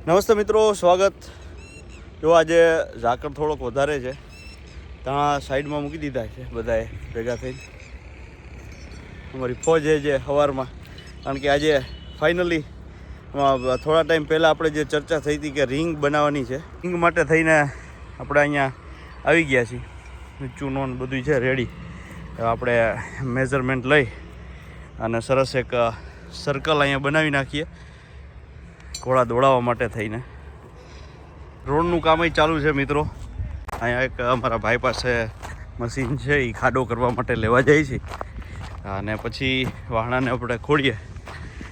નમસ્તે મિત્રો, સ્વાગત. જો આજે ઝાકળ થોડોક વધારે છે, ત્યાં સાઈડમાં મૂકી દીધા છે બધાએ ભેગા થઈને. અમારી ફોજ છે સવારમાં, કારણ કે આજે ફાઇનલી થોડા ટાઈમ પહેલાં આપણે જે ચર્ચા થઈ હતી કે રિંગ બનાવવાની છે, રિંગ માટે થઈને આપણે અહીંયા આવી ગયા છીએ. ચૂનો ને બધું છે રેડી. આપણે મેઝરમેન્ટ લઈ અને સરસ એક સર્કલ અહીંયા બનાવી નાખીએ ઘોડા દોડાવવા માટે થઈને. રોડનું કામ ચાલુ છે મિત્રો. અહીંયા એક અમારા ભાઈ પાસે મશીન છે, એ ખાડો કરવા માટે લેવા જાય છે અને પછી વાહણાને આપણે ખોડીએ.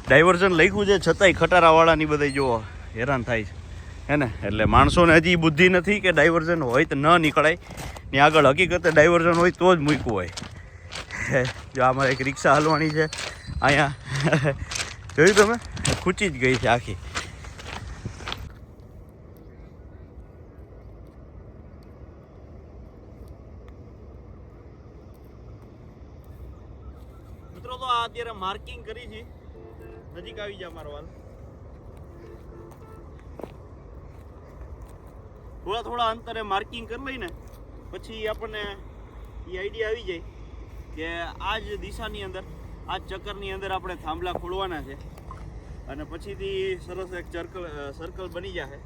ડાયવર્ઝન લખ્યું છે છતાંય ખટારાવાળાની બધા જો હેરાન થાય છે હે ને. એટલે માણસોને હજી બુદ્ધિ નથી કે ડાયવર્ઝન હોય તો ન નીકળાય ને આગળ. હકીકતે ડાયવર્ઝન હોય તો જ મૂક્યું હોય. જો અમારે એક રિક્ષા હાલવાની છે અહીંયા, જોયું તમે, ખૂચી જ ગઈ છે આખી. મિત્રો તો આ અત્યારે માર્કિંગ કરી છે, નજીક આવી જાય મારો વાલ. થોડા અંતરે માર્કિંગ કરી લઈને પછી આપણને એ આઈડિયા આવી જાય કે આ જ દિશાની અંદર, આ જ ચક્કરની અંદર આપણે થાંભલા ખોલવાના છે અને પછીથી સરસ એક સર્કલ બની જશે.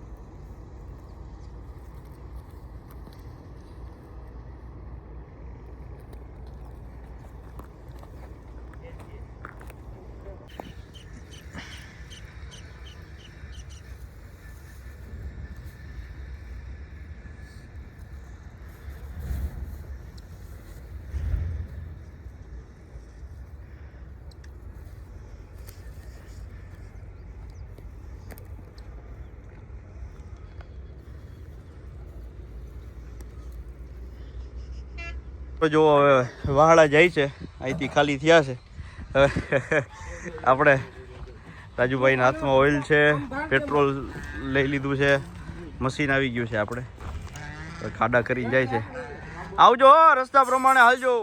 જો હવે વાહડા જાય છે, અહીંથી ખાલી થયા છે. હવે આપણે રાજુભાઈના હાથમાં ઓઇલ છે, પેટ્રોલ લઈ લીધું છે, મશીન આવી ગયું છે. આપણે ખાડા કરીને જાય છે. આવજો, રસ્તા પ્રમાણે હાલજો.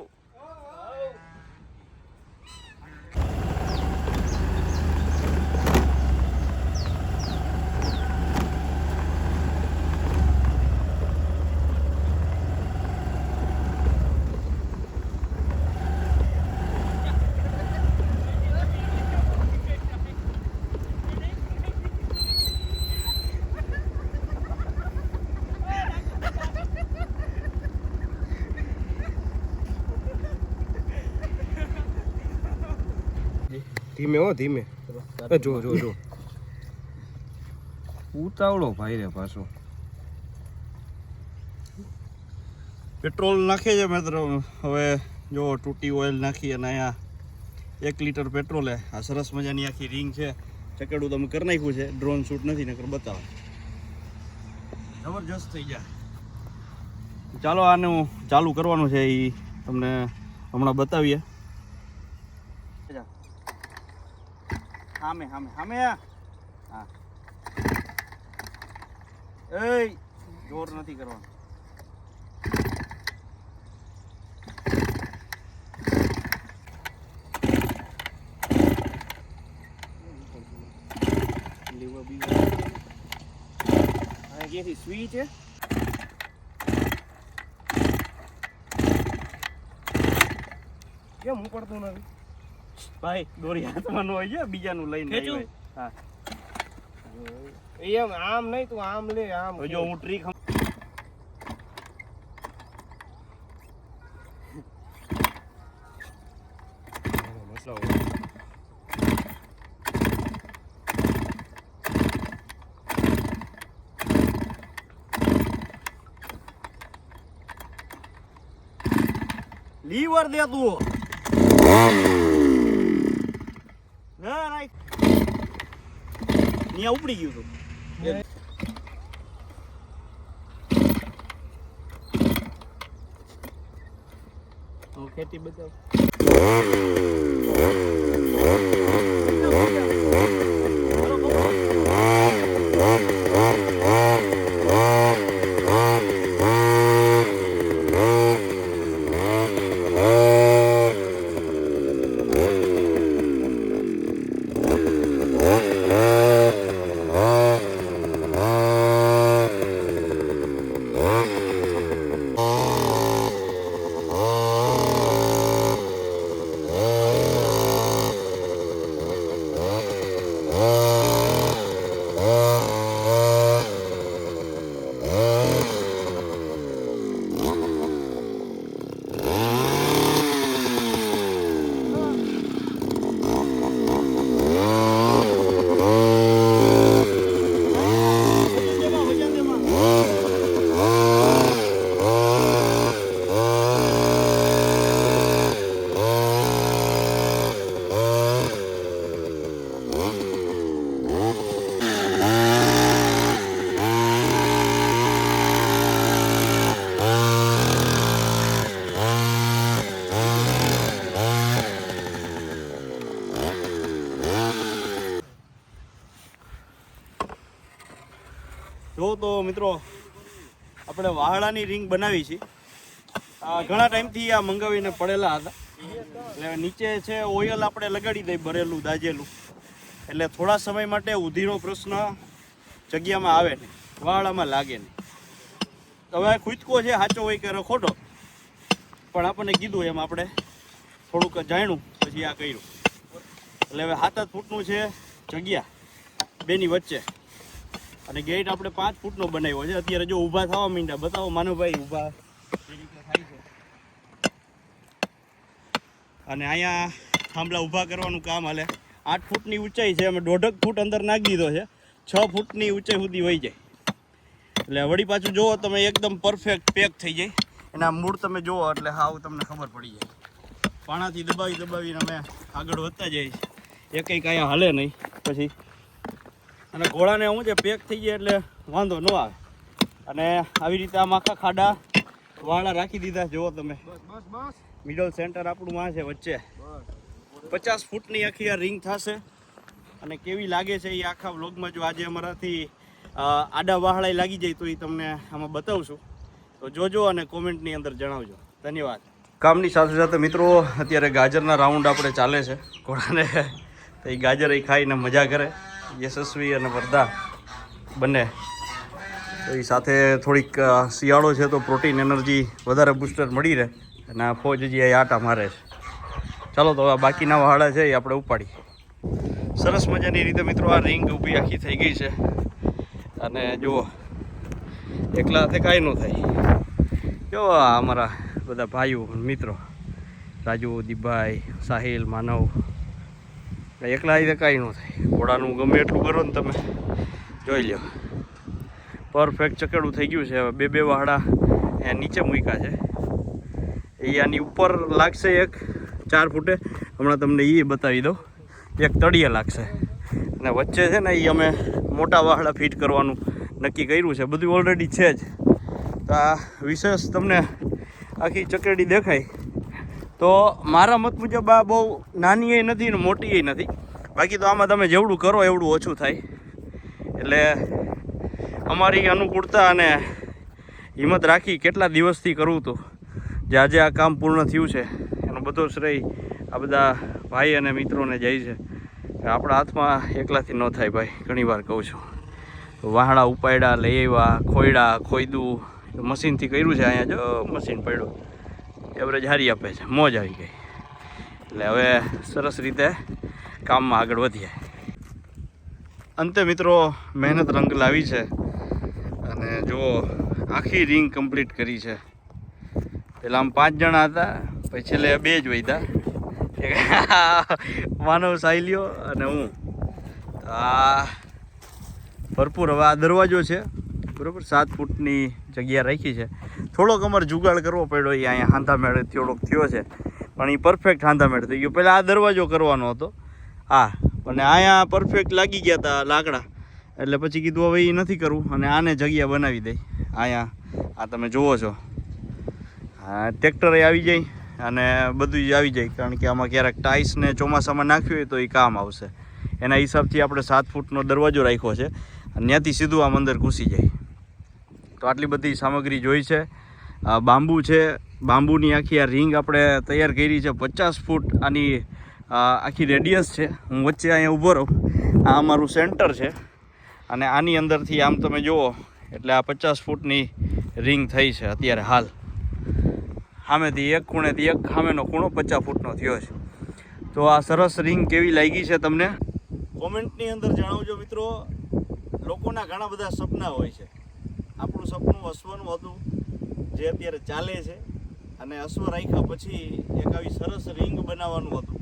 ધીમે હો ધીમે. જો જો જો ઉતાવળો ભાઈ રે પાછો. પેટ્રોલ નાખીએ છે મિત્ર. હવે જો તૂટી ઓઇલ નાખી અને અહીંયા 1 લીટર પેટ્રોલે આ સરસ મજાની આખી રિંગ છે. ચકેડું તમે કરી નાખ્યું છે, ડ્રોન શૂટ નથી નકર બતાવો. જબરજસ્ત થઈ જાય. ચાલો આનું ચાલુ કરવાનું છે, એ તમને હમણાં બતાવીએ. હામે હામે હામે. હા, એ જોર નથી કરવાનું. સ્વીચ છે. કેમ ઉપડતું નથી ભાઈ? દોરી હાથમાં હોય છે, બીજાનું લઈને આવ્યો. હા, એમ આમ નહીં, તું આમ લે. આમ જો હું ટ્રીક લીવર દે તું. ના રાઈટ ત્યાં ઉપડી ગયું તું. ખેતી બતાવ. જો તો મિત્રો આપણે વાહડાની રિંગ બનાવી છે. ઘણા ટાઈમથી આ મંગાવીને પડેલા હતા. એટલે નીચે છે ઓઇલ આપણે લગાડી દઈએ ભરેલું દાજેલું, એટલે થોડા સમય માટે ઉધીનો પ્રશ્ન જગ્યામાં આવે નહીં, વાહડામાં લાગે નહીં. હવે ખુદકો છે સાચો હોય કે ખોટો, પણ આપણને કીધું એમ આપણે થોડુંક જાણ્યું પછી આ કર્યું. એટલે હવે 7 ફૂટનું છે જગ્યા બેની વચ્ચે, અને ગેટ આપણે 5 ફૂટનો બનાવ્યો છે. અત્યારે જો ઊભા થવા માંડ્યા, બતાવો માનવભાઈ ઊભા એ રીતે થાય છે. અને અહીંયા થાંભલા ઊભા કરવાનું કામ હાલે. 8 ફૂટની ઊંચાઈ છે, અમે 1.5 ફૂટ અંદર નાખી દીધો છે, 6 ફૂટની ઊંચાઈ સુધી વહી જાય. એટલે વળી પાછું જુઓ તમે એકદમ પરફેક્ટ પેક થઈ જાય. એના મૂળ તમે જુઓ એટલે હાવ તમને ખબર પડી જાય. પાણાથી દબાવીને અમે આગળ વધતા જઈએ છીએ, એકઈ કાંઈ હાલે નહીં પછી. અને ઘોડાને શું છે પેક થઈ જાય એટલે વાંધો ન આવે. અને આવી રીતે આમ આખા ખાડા વાળા રાખી દીધા. જુઓ તમે મિડલ સેન્ટર આપણું આ છે વચ્ચે. 50 ફૂટની આખી આ રિંગ થશે. અને કેવી લાગે છે એ આખા વ્લોગમાં જો આજે અમારાથી આડા વાહળાઈ લાગી જાય તો એ તમને આમાં બતાવશું. તો જોજો અને કોમેન્ટની અંદર જણાવજો. ધન્યવાદ. કામની સાથે સાથે મિત્રો અત્યારે ગાજરના રાઉન્ડ આપણે ચાલે છે. ઘોડાને તો એ ગાજર એ ખાઈને મજા કરે, યશસ્વી અને વરદા બંને. તો એ સાથે થોડીક શિયાળો છે તો પ્રોટીન એનર્જી વધારે બૂસ્ટર મળી રહે. અને આ ફોજ હજી આ આટા મારે છે. ચાલો તો બાકીના વાહડા છે એ આપણે ઉપાડી. સરસ મજાની રીતે મિત્રો આ રિંગ ઊભી આખી થઈ ગઈ છે. અને જુઓ એકલા હાથે કાંઈ ન થાય. જો અમારા બધા ભાઈઓ મિત્રો રાજુ, દીપભાઈ, સાહિલ, માનવ, એકલા હાથે કાંઈ ન થાય. ઘોડાનું ગમે એટલું કરો ને તમે જોઈ લો, પરફેક્ટ ચકેડું થઈ ગયું છે. હવે બે વાહડા એ નીચે મૂક્યા છે. એ આની ઉપર લાગશે એક 4 ફૂટે, હમણાં તમને એ બતાવી દઉં. એક તળિયે લાગશે અને વચ્ચે છે ને એ અમે મોટા વાહડા ફિટ કરવાનું નક્કી કર્યું છે. બધું ઓલરેડી છે જ. તો આ વિશેષ તમને આખી ચકેડી દેખાય તો મારા મત મુજબ આ બહુ નાની એ નથી ને મોટી એ નથી. બાકી તો આમાં તમે જેવડું કરો એવડું ઓછું થાય. એટલે અમારી અનુકૂળતા અને હિંમત રાખી કેટલા દિવસથી કરવું હતું, જે આજે આ કામ પૂર્ણ થયું છે એનો બધો શ્રેય આ બધા ભાઈ અને મિત્રોને જાય છે. આપણા હાથમાં એકલાથી ન થાય ભાઈ. ઘણી વાર કહું છું, વાહડા ઉપાડ્યા, લઈ આવ્યા, ખોયડા, ખોયદું મશીનથી કર્યું છે. અહીંયા જો મશીન પડ્યું, એવરેજ હારી આપે છે, મોજ આવી ગઈ. એટલે હવે સરસ રીતે કામમાં આગળ વધીએ. અંતે મિત્રો મહેનત રંગ લાવી છે. અને જુઓ આખી રિંગ કમ્પ્લીટ કરી છે. પહેલાં આમ 5 જણા હતા, પછી છેલ્લે 2 જ વૈધા, માનવ, સાહિલ્યો અને હું. આ ભરપૂર. હવે આ દરવાજો છે બરાબર, 7 ફૂટની જગ્યા રાખી છે. થોડોક અમારે જુગાડ કરવો પડ્યો. એ અહીંયા હાંધામેળ થોડોક થયો છે, પણ એ પરફેક્ટ હાંધામેળ થઈ ગયો. પહેલાં આ દરવાજો કરવાનો હતો અને અહીંયા પરફેક્ટ લાગી ગયા હતા લાકડા. એટલે પછી કીધું હવે એ નથી કરવું અને આને જગ્યા બનાવી દઈ. અહીંયા આ તમે જુઓ છો, ટ્રેક્ટરે આવી જાય અને બધું જ આવી જાય. કારણ કે આમાં ક્યારેક ટાઇલ્સને ચોમાસામાં નાખ્યું હોય તો એ કામ આવશે. એના હિસાબથી આપણે 7 ફૂટનો દરવાજો રાખ્યો છે અને ત્યાંથી સીધું આમ અંદર ઘૂસી જાય. તો આટલી બધી સામગ્રી જોઈ છે. બાંબુ છે, બાંબુની આખી આ રિંગ આપણે તૈયાર કરી છે. 50 ફૂટ આની આખી રેડિયસ છે. હું વચ્ચે અહીંયા ઊભો રહું, આ અમારું સેન્ટર છે. અને આની અંદરથી આમ તમે જુઓ એટલે આ 50 ફૂટની રિંગ થઈ છે અત્યારે હાલ. સામેથી એક ખૂણેથી એક સામેનો ખૂણો 50 ફૂટનો થયો છે. તો આ સરસ રિંગ કેવી લાગી છે તમને કોમેન્ટની અંદર જણાવજો મિત્રો. લોકોના ઘણા બધા સપના હોય છે. આપણું સપનું અશ્વનું હતું જે અત્યારે ચાલે છે. અને અશ્વ રાખ્યા પછી એક આવી સરસ રિંગ બનાવવાનું હતું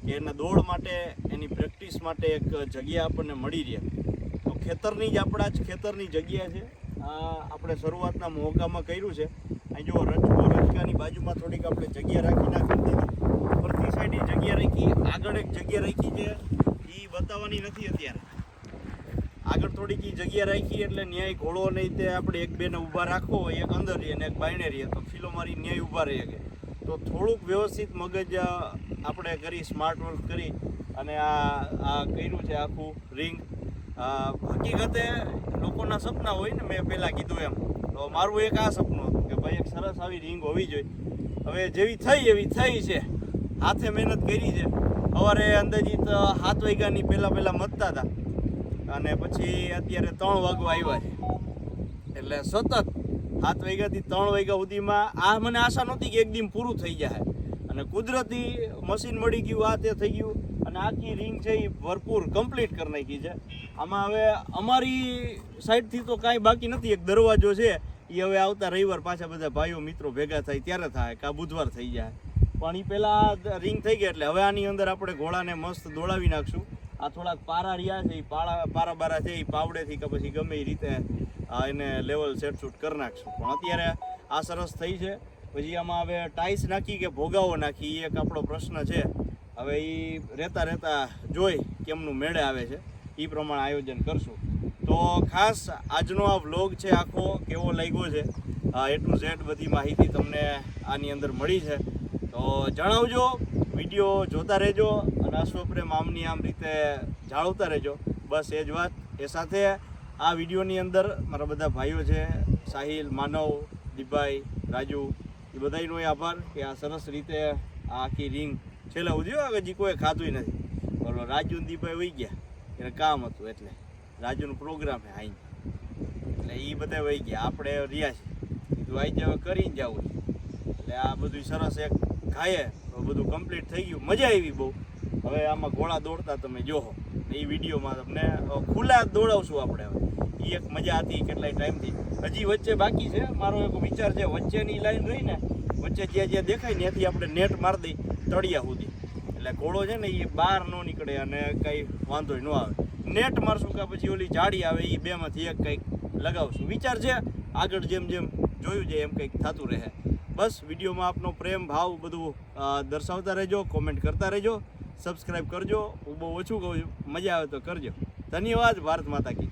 કે એના દોડ માટે, એની પ્રેક્ટિસ માટે એક જગ્યા આપણને મળી રહે. તો ખેતરની જ આપણા જ ખેતરની જગ્યા છે. આ આપણે શરૂઆતના મોકામાં કર્યું છે. અહીં જો રજકાની બાજુમાં થોડીક આપણે જગ્યા રાખી નાખી દીધી. ઉપરથી સાઈડ જગ્યા રાખી, આગળ એક જગ્યા રાખી છે એ બતાવવાની નથી અત્યારે. આગળ થોડીક જગ્યા રાખી એટલે ન્યાય ઘોડો નહીં તે આપણે 1-2 ને ઊભા રાખવો હોય, એક અંદર રહીએ ને એક બાયણે રહીએ તો ફીલો મારી ન્યાય ઊભા રહી શકે. તો થોડુંક વ્યવસ્થિત મગજ આપણે કરી, સ્માર્ટ વર્ક કરી અને આ કર્યું છે આખું રિંગ. હકીકતે લોકોના સપના હોય ને, મેં પહેલાં કીધું એમ, તો મારું એક આ સપનું હતું કે ભાઈ એક સરસ આવી રિંગ હોવી જોઈએ. હવે જેવી થઈ એવી થઈ છે, હાથે મહેનત કરી છે. સવારે અંદાજિત 7 વાગ્યાની પહેલાં મથતા હતા અને પછી અત્યારે 3 વાગવા આવ્યા છે. એટલે સતત 7 વાગ્યાથી 3 વાગ્યા સુધીમાં આ મને આશા નહોતી કે એક દિન પૂરું થઈ જાય. અને કુદરતી મશીન મળી ગયું, આ તે થઈ ગયું અને આખી રિંગ છે એ ભરપૂર કમ્પ્લીટ કરી નાખી છે. આમાં હવે અમારી સાઈડથી તો કાંઈ બાકી નથી. એક દરવાજો છે એ હવે આવતા રવિવાર પાછા બધા ભાઈઓ મિત્રો ભેગા થાય ત્યારે થાય, કાં બુધવાર થઈ જાય. પણ એ પહેલાં રિંગ થઈ ગઈ એટલે હવે આની અંદર આપણે ઘોડાને મસ્ત દોડાવી નાખશું. આ થોડાક પારા રહ્યા છે, એ પારા બારા છે, એ પાવડેથી કે પછી ગમે એ રીતે એને લેવલ સેટસૂટ કરી નાખશું. પણ અત્યારે આ સરસ થઈ છે. પછી આમાં હવે ટાઈસ નાખી કે ભોગાવો નાખી એ એક આપણો પ્રશ્ન છે. હવે એ રહેતા જોઈ કેમનું મેળે આવે છે એ પ્રમાણે આયોજન કરશું. તો ખાસ આજનો આ વ્લોગ છે આખો કેવો લાગ્યો છે, A to Z બધી માહિતી તમને આની અંદર મળી છે. તો જણાવજો, વિડીયો જોતા રહેજો અને અશ્વપ્રેમ આમની આમ રીતે જાળવતા રહેજો. બસ એ જ વાત. એ સાથે આ વિડીયોની અંદર મારા બધા ભાઈઓ છે, સાહિલ, માનવ, દીપભાઈ, રાજુ, એ બધાનો આભાર કે આ સરસ રીતે આ આખી રિંગ છેલ્લે ઉદ્યો. હજી કોઈ ખાધું નથી. બરોબર, રાજુ ને દીપભાઈ વહી ગયા, એને કામ હતું એટલે રાજુનું પ્રોગ્રામ છે અહીં, એટલે એ બધા વહી ગયા. આપણે રહ્યા છીએ, કીધું આવી જાવ કરીને જવું. એટલે આ બધું સરસ એક ખાઈએ તો બધું કમ્પ્લીટ થઈ ગયું. મજા આવી બહુ. હવે આમાં ઘોડા દોડતા તમે જોહો, એ વિડીયોમાં તમને ખુલ્લા દોડાવશું આપણે. હવે એ એક મજા હતી કેટલાય ટાઈમથી. હજી વચ્ચે બાકી છે. મારો એક વિચાર છે, વચ્ચેની લાઈન રહી ને, વચ્ચે જ્યાં દેખાય ને ત્યાંથી આપણે નેટ મારી દઈ તળિયા સુધી, એટલે ઘોડો છે ને એ બહાર ન નીકળે અને કંઈ વાંધો ન આવે. નેટ મારશું કે પછી ઓલી જાડી આવે, એ બેમાંથી એક કંઈક લગાવશું. વિચાર છે, આગળ જેમ જેમ જોયું છે એમ કંઈક થતું રહે. બસ વિડીયોમાં આપનો પ્રેમ ભાવ બધું દર્શાવતા રહેજો, કોમેન્ટ કરતા રહેજો, સબસ્ક્રાઈબ કરજો. હું બહુ ઓછું કહું છું, મજા આવે તો કરજો. ધન્યવાદ. ભારત માતા કી.